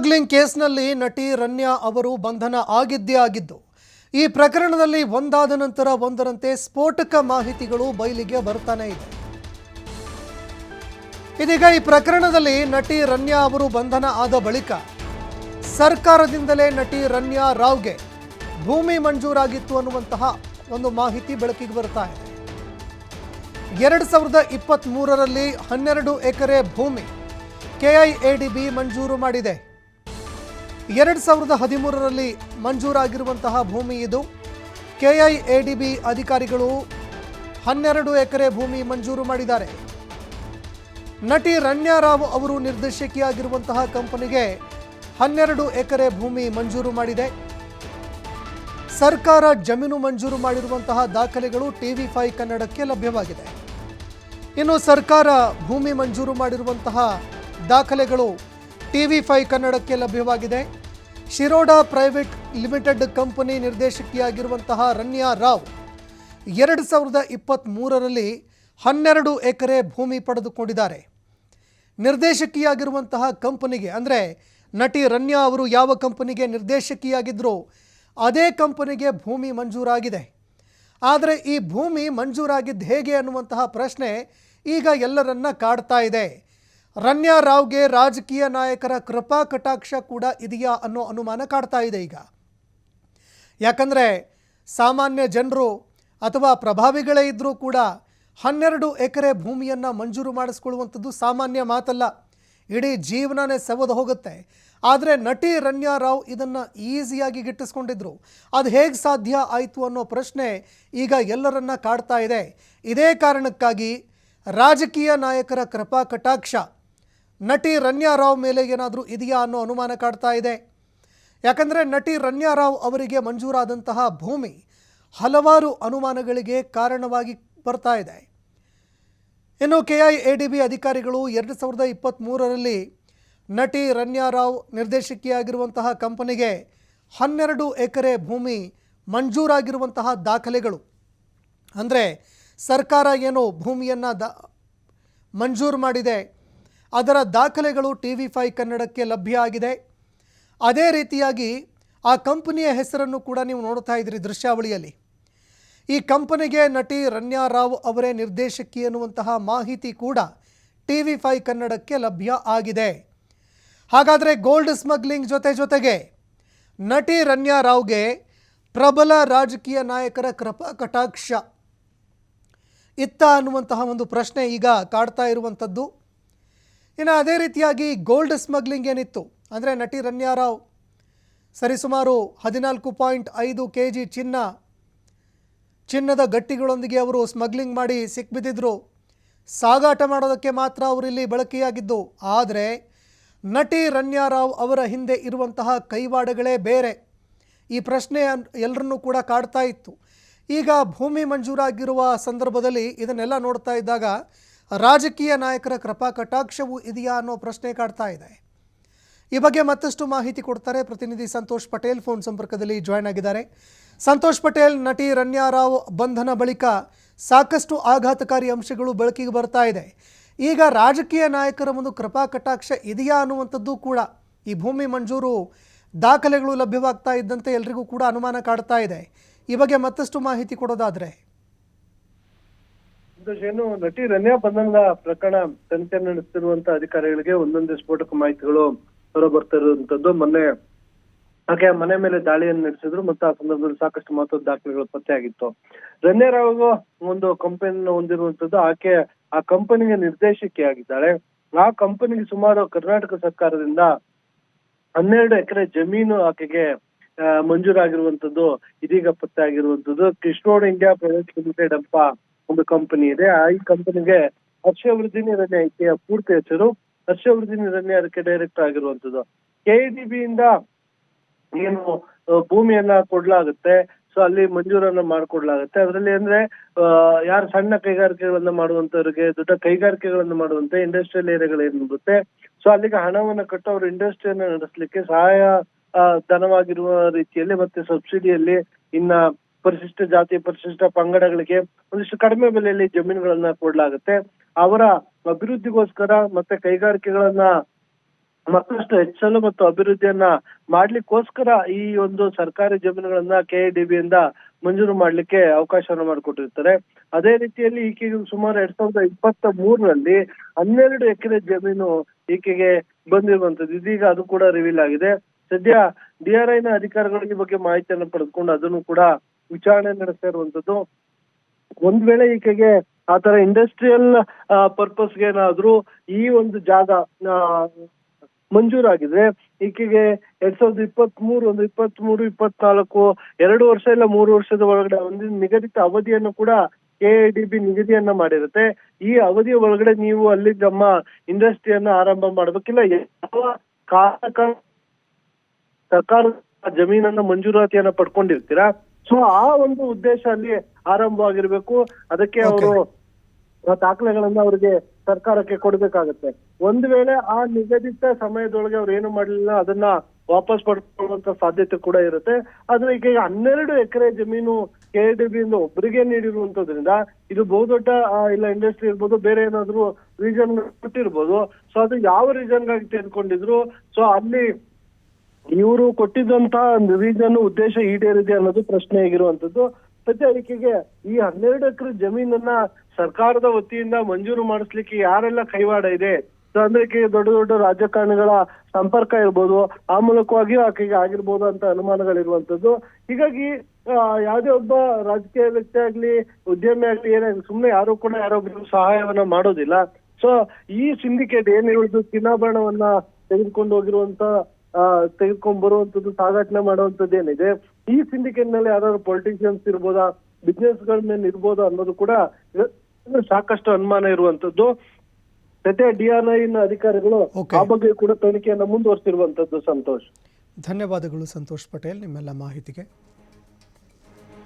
Smuggling ಕೇಸ್ನಲ್ಲಿ ನಟಿ ರನ್ಯಾ ಅವರು ಬಂಧನ ಆಗಿದ್ದೇ ಆಗಿದ್ದು ಈ ಪ್ರಕರಣದಲ್ಲಿ ಒಂದಾದ ನಂತರ ಒಂದರಂತೆ ಸ್ಫೋಟಕ ಮಾಹಿತಿಗಳು ಬಯಲಿಗೆ ಬರ್ತಾನೆ ಇದೆ. ಇದೀಗ ಈ ಪ್ರಕರಣದಲ್ಲಿ ನಟಿ ರನ್ಯಾ ಅವರು ಬಂಧನ ಆದ ಬಳಿಕ ಸರ್ಕಾರದಿಂದಲೇ ನಟಿ ರನ್ಯಾ ರಾವ್ಗೆ ಭೂಮಿ ಮಂಜೂರಾಗಿತ್ತು ಅನ್ನುವಂತಹ ಒಂದು ಮಾಹಿತಿ ಬೆಳಕಿಗೆ ಬರ್ತಾ ಇದೆ. 2023ರಲ್ಲಿ 12 ಎಕರೆ ಭೂಮಿ ಕೆಐಎಡಿಬಿ ಮಂಜೂರು ಮಾಡಿದೆ. 2013ರಲ್ಲಿ ಮಂಜೂರಾಗಿರುವಂತಹ ಭೂಮಿ ಇದು. ಕೆಐಎಡಿಬಿ ಅಧಿಕಾರಿಗಳು 12 ಎಕರೆ ಭೂಮಿ ಮಂಜೂರು ಮಾಡಿದ್ದಾರೆ. ನಟಿ ರನ್ಯಾ ರಾವ್ ಅವರು ನಿರ್ದೇಶಕಿಯಾಗಿರುವಂತಹ ಕಂಪನಿಗೆ 12 ಎಕರೆ ಭೂಮಿ ಮಂಜೂರು ಮಾಡಿದೆ. ಸರ್ಕಾರ ಜಮೀನು ಮಂಜೂರು ಮಾಡಿರುವಂತಹ ದಾಖಲೆಗಳು TV5 ಕನ್ನಡಕ್ಕೆ ಲಭ್ಯವಾಗಿದೆ. ಇನ್ನು ಸರ್ಕಾರ ಭೂಮಿ ಮಂಜೂರು ಮಾಡಿರುವಂತಹ ದಾಖಲೆಗಳು TV5 ಕನ್ನಡಕ್ಕೆ ಲಭ್ಯವಾಗಿದೆ. ಶಿರೋಡಾ ಪ್ರೈವೇಟ್ ಲಿಮಿಟೆಡ್ ಕಂಪನಿ ನಿರ್ದೇಶಕಿಯಾಗಿರುವಂತಹ ರನ್ಯಾ ರಾವ್ 2023ರಲ್ಲಿ 12 ಎಕರೆ ಭೂಮಿ ಪಡೆದುಕೊಂಡಿದ್ದಾರೆ. ನಿರ್ದೇಶಕಿಯಾಗಿರುವಂತಹ ಕಂಪನಿಗೆ ಅಂದರೆ ನಟಿ ರನ್ಯಾ ಅವರು ಯಾವ ಕಂಪನಿಗೆ ನಿರ್ದೇಶಕಿಯಾಗಿದ್ದರೂ ಅದೇ ಕಂಪನಿಗೆ ಭೂಮಿ ಮಂಜೂರಾಗಿದೆ. ಆದರೆ ಈ ಭೂಮಿ ಮಂಜೂರಾಗಿದ್ದು ಹೇಗೆ ಅನ್ನುವಂತಹ ಪ್ರಶ್ನೆ ಈಗ ಎಲ್ಲರನ್ನ ಕಾಡ್ತಾ ಇದೆ. ರನ್ಯಾ ರಾವ್ಗೆ ರಾಜಕೀಯ ನಾಯಕರ ಕೃಪಾ ಕಟಾಕ್ಷ ಕೂಡ ಇದೆಯಾ ಅನ್ನೋ ಅನುಮಾನ ಕಾಡ್ತಾ ಇದೆ ಈಗ. ಯಾಕಂದರೆ ಸಾಮಾನ್ಯ ಜನರು ಅಥವಾ ಪ್ರಭಾವಿಗಳೇ ಇದ್ದರೂ ಕೂಡ 12 ಎಕರೆ ಭೂಮಿಯನ್ನು ಮಂಜೂರು ಮಾಡಿಸ್ಕೊಳ್ಳುವಂಥದ್ದು ಸಾಮಾನ್ಯ ಮಾತಲ್ಲ. ಇಡೀ ಜೀವನನೇ ಸವದು ಹೋಗುತ್ತೆ. ಆದರೆ ನಟಿ ರನ್ಯಾ ರಾವ್ ಇದನ್ನು ಈಸಿಯಾಗಿ ಗಿಟ್ಟಿಸ್ಕೊಂಡಿದ್ರು. ಅದು ಹೇಗೆ ಸಾಧ್ಯ ಆಯಿತು ಅನ್ನೋ ಪ್ರಶ್ನೆ ಈಗ ಎಲ್ಲರನ್ನ ಕಾಡ್ತಾ ಇದೆ. ಇದೇ ಕಾರಣಕ್ಕಾಗಿ ರಾಜಕೀಯ ನಾಯಕರ ಕೃಪಾ ಕಟಾಕ್ಷ ನಟಿ ರನ್ಯಾ ರಾವ್ ಮೇಲೆ ಏನಾದರೂ ಇದೆಯಾ ಅನ್ನೋ ಅನುಮಾನ ಕಾಡ್ತಾ ಇದೆ. ಯಾಕಂದರೆ ನಟಿ ರನ್ಯಾ ರಾವ್ ಅವರಿಗೆ ಮಂಜೂರಾದಂತಹ ಭೂಮಿ ಹಲವಾರು ಅನುಮಾನಗಳಿಗೆ ಕಾರಣವಾಗಿ ಬರ್ತಾ ಇದೆ. ಇನ್ನು ಕೆಐಎಡಿಬಿ ಅಧಿಕಾರಿಗಳು 2023ರಲ್ಲಿ ನಟಿ ರನ್ಯಾ ರಾವ್ ನಿರ್ದೇಶಕಿಯಾಗಿರುವಂತಹ ಕಂಪನಿಗೆ 12 ಎಕರೆ ಭೂಮಿ ಮಂಜೂರಾಗಿರುವಂತಹ ದಾಖಲೆಗಳು, ಅಂದರೆ ಸರ್ಕಾರ ಏನು ಭೂಮಿಯನ್ನು ಮಂಜೂರು ಮಾಡಿದೆ ಅದರ ದಾಖಲೆಗಳು TV5 ಕನ್ನಡಕ್ಕೆ ಲಭ್ಯ ಆಗಿದೆ. ಅದೇ ರೀತಿಯಾಗಿ ಆ ಕಂಪನಿಯ ಹೆಸರನ್ನು ಕೂಡ ನೀವು ನೋಡ್ತಾ ಇದ್ದೀರಿ ದೃಶ್ಯಾವಳಿಯಲ್ಲಿ. ಈ ಕಂಪನಿಗೆ ನಟಿ ರನ್ಯಾ ರಾವ್ ಅವರೇ ನಿರ್ದೇಶಕಿ ಎನ್ನುವಂತಹ ಮಾಹಿತಿ ಕೂಡ TV5 ಕನ್ನಡಕ್ಕೆ ಲಭ್ಯ ಆಗಿದೆ. ಹಾಗಾದರೆ ಗೋಲ್ಡ್ ಸ್ಮಗ್ಲಿಂಗ್ ಜೊತೆಗೆ ನಟಿ ರನ್ಯಾ ರಾವ್ಗೆ ಪ್ರಬಲ ರಾಜಕೀಯ ನಾಯಕರ ಕೃಪಾ ಕಟಾಕ್ಷ ಇತ್ತ ಅನ್ನುವಂತಹ ಒಂದು ಪ್ರಶ್ನೆ ಈಗ ಕಾಡ್ತಾ ಇರುವಂಥದ್ದು. ಇನ್ನು ಅದೇ ರೀತಿಯಾಗಿ ಗೋಲ್ಡ್ ಸ್ಮಗ್ಲಿಂಗ್ ಏನಿತ್ತು ಅಂದರೆ ನಟಿ ರನ್ಯಾ ರಾವ್ ಸರಿಸುಮಾರು 14.5 kg ಚಿನ್ನದ ಗಟ್ಟಿಗಳೊಂದಿಗೆ ಅವರು ಸ್ಮಗ್ಲಿಂಗ್ ಮಾಡಿ ಸಿಕ್ಬಿದ್ದಿದ್ರು. ಸಾಗಾಟ ಮಾಡೋದಕ್ಕೆ ಮಾತ್ರ ಅವರಿಲ್ಲಿ ಬಳಕೆಯಾಗಿದ್ದು. ಆದರೆ ನಟಿ ರನ್ಯಾ ರಾವ್ ಅವರ ಹಿಂದೆ ಇರುವಂತಹ ಕೈವಾಡಗಳೇ ಬೇರೆ. ಈ ಪ್ರಶ್ನೆ ಎಲ್ಲರನ್ನೂ ಕೂಡ ಕಾಡ್ತಾ ಇತ್ತು. ಈಗ ಭೂಮಿ ಮಂಜೂರಾಗಿರುವ ಸಂದರ್ಭದಲ್ಲಿ ಇದನ್ನೆಲ್ಲ ನೋಡ್ತಾ ಇದ್ದಾಗ ರಾಜಕೀಯ ನಾಯಕರ ಕೃಪಾ ಕಟಾಕ್ಷವು ಇದೆಯಾ ಅನ್ನೋ ಪ್ರಶ್ನೆ ಕಾಡ್ತಾ ಇದೆ. ಈ ಬಗ್ಗೆ ಮತ್ತಷ್ಟು ಮಾಹಿತಿ ಕೊಡ್ತಾರೆ ಪ್ರತಿನಿಧಿ ಸಂತೋಷ್ ಪಟೇಲ್. ಫೋನ್ ಸಂಪರ್ಕದಲ್ಲಿ ಜಾಯ್ನ್ ಆಗಿದ್ದಾರೆ. ಸಂತೋಷ್ ಪಟೇಲ್, ನಟಿ ರನ್ಯಾ ರಾವ್ ಬಂಧನ ಬಳಿಕ ಸಾಕಷ್ಟು ಆಘಾತಕಾರಿ ಅಂಶಗಳು ಬೆಳಕಿಗೆ ಬರ್ತಾ ಇದೆ. ಈಗ ರಾಜಕೀಯ ನಾಯಕರ ಒಂದು ಕೃಪಾ ಕಟಾಕ್ಷ ಇದೆಯಾ ಅನ್ನುವಂಥದ್ದು ಕೂಡ ಈ ಭೂಮಿ ಮಂಜೂರು ದಾಖಲೆಗಳು ಲಭ್ಯವಾಗ್ತಾ ಇದ್ದಂತೆ ಎಲ್ರಿಗೂ ಕೂಡ ಅನುಮಾನ ಕಾಡ್ತಾ ಇದೆ. ಈ ಬಗ್ಗೆ ಮತ್ತಷ್ಟು ಮಾಹಿತಿ ಕೊಡೋದಾದ್ರೆ. ಏನು ನಟಿ ರನ್ಯಾ ಬಂಧನದ ಪ್ರಕರಣ ತನಿಖೆ ನಡೆಸುತ್ತಿರುವಂತಹ ಅಧಿಕಾರಿಗಳಿಗೆ ಒಂದೊಂದೇ ಸ್ಫೋಟಕ ಮಾಹಿತಿಗಳು ಹೊರಬರ್ತಾ ಇರುವಂತದ್ದು. ಮೊನ್ನೆ ಆಕೆ ಮನೆ ಮೇಲೆ ದಾಳಿಯನ್ನು ನಡೆಸಿದ್ರು ಮತ್ತು ಆ ಸಂದರ್ಭದಲ್ಲಿ ಸಾಕಷ್ಟು ಮಹತ್ವದ ದಾಖಲೆಗಳು ಪತ್ತೆಯಾಗಿತ್ತು. ರನ್ಯಾ ರಾವ್ ಒಂದು ಕಂಪನಿಯನ್ನು ಹೊಂದಿರುವಂತದ್ದು. ಆಕೆ ಆ ಕಂಪನಿಗೆ ನಿರ್ದೇಶಕಿಯಾಗಿದ್ದಾಳೆ. ಆ ಕಂಪನಿಗೆ ಸುಮಾರು ಕರ್ನಾಟಕ ಸರ್ಕಾರದಿಂದ 12 ಎಕರೆ ಜಮೀನು ಆಕೆಗೆ ಮಂಜೂರಾಗಿರುವಂತದ್ದು ಇದೀಗ ಪತ್ತೆ ಆಗಿರುವಂತದ್ದು. ಕೃಷ್ಣೋಡ್ ಇಂಡಿಯಾ ಪ್ರೈವೇಟ್ ಲಿಮಿಟೆಡ್ ಅಂತ ಒಂದು ಕಂಪನಿ ಇದೆ. ಈ ಕಂಪನಿಗೆ ಹರ್ಷವರ್ಧಿನಿ ರನ್ಯಾ ಈಕೆಯ ಪೂರ್ತಿ ಹೆಸರು. ಹರ್ಷವರ್ಧಿನಿ ರನ್ಯಾ ಅದಕ್ಕೆ ಡೈರೆಕ್ಟರ್ ಆಗಿರುವಂತದ್ದು. ಕೆಐಡಿಬಿ ಇಂದ ಏನು ಭೂಮಿಯನ್ನ ಕೊಡ್ಲಾಗುತ್ತೆ, ಸೊ ಅಲ್ಲಿ ಮಂಜೂರನ್ನ ಮಾಡ್ಕೊಡ್ಲಾಗುತ್ತೆ. ಅದರಲ್ಲಿ ಅಂದ್ರೆ ಯಾರು ಸಣ್ಣ ಕೈಗಾರಿಕೆಗಳನ್ನ ಮಾಡುವಂತವ್ರಿಗೆ, ದೊಡ್ಡ ಕೈಗಾರಿಕೆಗಳನ್ನ ಮಾಡುವಂತ ಇಂಡಸ್ಟ್ರಿಯಲ್ ಏರಿಯಾಗಳೇನಿರುತ್ತೆ, ಸೊ ಅಲ್ಲಿಗೆ ಹಣವನ್ನ ಕಟ್ಟು ಅವ್ರ ಇಂಡಸ್ಟ್ರಿಯನ್ನ ನಡೆಸಲಿಕ್ಕೆ ಸಹಾಯ ಧನವಾಗಿರುವ ರೀತಿಯಲ್ಲಿ ಮತ್ತೆ ಸಬ್ಸಿಡಿಯಲ್ಲಿ ಇನ್ನ ಪರಿಶಿಷ್ಟ ಜಾತಿ ಪರಿಶಿಷ್ಟ ಪಂಗಡಗಳಿಗೆ ಒಂದಿಷ್ಟು ಕಡಿಮೆ ಬೆಲೆಯಲ್ಲಿ ಜಮೀನುಗಳನ್ನ ಕೊಡ್ಲಾಗುತ್ತೆ. ಅವರ ಅಭಿವೃದ್ಧಿಗೋಸ್ಕರ ಮತ್ತೆ ಕೈಗಾರಿಕೆಗಳನ್ನ ಮತ್ತಷ್ಟು ಹೆಚ್ಚಲು ಮತ್ತು ಅಭಿವೃದ್ಧಿಯನ್ನ ಮಾಡ್ಲಿಕ್ಕೋಸ್ಕರ ಈ ಒಂದು ಸರ್ಕಾರಿ ಜಮೀನುಗಳನ್ನ KIDB ಇಂದ ಮಂಜೂರು ಮಾಡ್ಲಿಕ್ಕೆ ಅವಕಾಶವನ್ನ ಮಾಡಿಕೊಟ್ಟಿರ್ತಾರೆ. ಅದೇ ರೀತಿಯಲ್ಲಿ ಈಕೆಗೆ ಸುಮಾರು 2023ರಲ್ಲಿ 12 ಎಕರೆ ಜಮೀನು ಈಕೆಗೆ ಬಂದಿರುವಂತದ್ದು. ಇದೀಗ ಅದು ಕೂಡ ರಿವೀಲ್ ಆಗಿದೆ. ಸದ್ಯ DRI ನ ಅಧಿಕಾರಿಗಳು ಈ ಬಗ್ಗೆ ಮಾಹಿತಿಯನ್ನು ಪಡೆದುಕೊಂಡು ಅದನ್ನು ಕೂಡ ವಿಚಾರಣೆ ನಡೆಸ್ತಾ ಇರುವಂತದ್ದು. ಒಂದ್ ವೇಳೆ ಈಕೆಗೆ ಆತರ ಇಂಡಸ್ಟ್ರಿಯಲ್ ಪರ್ಪಸ್ಗೆ ಏನಾದ್ರೂ ಈ ಒಂದು ಜಾಗ ಮಂಜೂರಾಗಿದ್ರೆ ಈಕೆಗೆ 2023, 24 2 ವರ್ಷ ಇಲ್ಲ 3 ವರ್ಷದ ಒಳಗಡೆ ಒಂದು ನಿಗದಿತ ಅವಧಿಯನ್ನು ಕೂಡ KIDB ನಿಗದಿಯನ್ನ ಮಾಡಿರುತ್ತೆ. ಈ ಅವಧಿಯ ಒಳಗಡೆ ನೀವು ಅಲ್ಲಿ ನಮ್ಮ ಇಂಡಸ್ಟ್ರಿಯನ್ನ ಆರಂಭ ಮಾಡ್ಬೇಕಿಲ್ಲ. ಯಾವ ಕಾರಣಕ್ಕ ಸರ್ಕಾರ ಜಮೀನನ್ನ ಮಂಜೂರಾತಿಯನ್ನ ಪಡ್ಕೊಂಡಿರ್ತೀರಾ, ಸೊ ಆ ಒಂದು ಉದ್ದೇಶ ಅಲ್ಲಿ ಆರಂಭವಾಗಿರ್ಬೇಕು. ಅದಕ್ಕೆ ಅವರು ದಾಖಲೆಗಳನ್ನ ಅವರಿಗೆ ಸರ್ಕಾರಕ್ಕೆ ಕೊಡ್ಬೇಕಾಗತ್ತೆ. ಒಂದು ವೇಳೆ ಆ ನಿಗದಿತ ಸಮಯದೊಳಗೆ ಅವ್ರು ಏನು ಮಾಡ್ಲಿಲ್ಲ ಅದನ್ನ ವಾಪಸ್ ಪಡ್ಕೊಳ್ಳುವಂತ ಸಾಧ್ಯತೆ ಕೂಡ ಇರುತ್ತೆ. ಆದ್ರೆ ಈಗ 12 ಎಕರೆ ಜಮೀನು KIDB ಇಂದ ಒಬ್ಬರಿಗೆ ನೀಡಿರುವಂತದ್ರಿಂದ ಇದು ಬಹುದೊಡ್ಡ ಇಲ್ಲ ಇಂಡಸ್ಟ್ರಿ ಇರ್ಬೋದು, ಬೇರೆ ಏನಾದ್ರು ರೀಸನ್ ಕೊಟ್ಟಿರ್ಬೋದು. ಸೊ ಅದು ಯಾವ ರೀಸನ್ ಗಾಗಿ ತೆಗೆದುಕೊಂಡಿದ್ರು, ಸೊ ಅಲ್ಲಿ ಇವರು ಕೊಟ್ಟಿದ್ದಂತ ರೀಸನ್ ಉದ್ದೇಶ ಈಡೇರಿದೆ ಅನ್ನೋದು ಪ್ರಶ್ನೆ ಆಗಿರುವಂತದ್ದು. ಸದ್ಯ ಈಕೆಗೆ ಈ 12 ಎಕರೆ ಜಮೀನನ್ನ ಸರ್ಕಾರದ ವತಿಯಿಂದ ಮಂಜೂರು ಮಾಡಿಸ್ಲಿಕ್ಕೆ ಯಾರೆಲ್ಲ ಕೈವಾಡ ಇದೆ, ಅಂದ್ರೆ ಈಕೆಗೆ ದೊಡ್ಡ ದೊಡ್ಡ ರಾಜಕಾರಣಿಗಳ ಸಂಪರ್ಕ ಇರ್ಬೋದು, ಆ ಮೂಲಕವಾಗಿ ಆಕೆಗೆ ಆಗಿರ್ಬೋದು ಅಂತ ಅನುಮಾನಗಳಿರುವಂತದ್ದು. ಹೀಗಾಗಿ ಯಾವುದೇ ಒಬ್ಬ ರಾಜಕೀಯ ವ್ಯಕ್ತಿ ಆಗ್ಲಿ ಉದ್ಯಮಿ ಆಗ್ಲಿ ಏನಾಗ್ಲಿ ಸುಮ್ನೆ ಯಾರು ಕೂಡ ಯಾರೊಬ್ರು ಸಹಾಯವನ್ನ ಮಾಡೋದಿಲ್ಲ. ಸೊ ಈ ಸಿಂಡಿಕೇಟ್ ಏನ್ ಹೇಳುದು ಚಿನ್ನಾಭರಣವನ್ನ ತೆಗೆದುಕೊಂಡು ಹೋಗಿರುವಂತ ತೆಗೆದುಕೊಂಡ್ ಬರುವಂತದ್ದು, ಸಾಗಾಟನೆ ಮಾಡುವಂತದ್ದು ಏನಿದೆ, ಈ ಸಿಂಡಿಕೇಟ್ ನಲ್ಲಿ ಯಾರು ಪೊಲಿಟಿಷಿಯನ್ಸ್ ಇರ್ಬೋದಾ, ಬಿಸ್ನೆಸ್ ಗಳ ಮೇಲೆ ಇರ್ಬೋದಾ ಅನ್ನೋದು ಕೂಡ ಸಾಕಷ್ಟು ಅನುಮಾನ ಇರುವಂತದ್ದು. ಸದ್ಯ DRI ನ ಅಧಿಕಾರಿಗಳು ಆ ಬಗ್ಗೆ ಕೂಡ ತನಿಖೆಯನ್ನ ಮುಂದುವರಿಸಿರುವಂತದ್ದು. ಸಂತೋಷ್, ಧನ್ಯವಾದಗಳು ಸಂತೋಷ್ ಪಟೇಲ್ ನಿಮ್ಮೆಲ್ಲ ಮಾಹಿತಿಗೆ.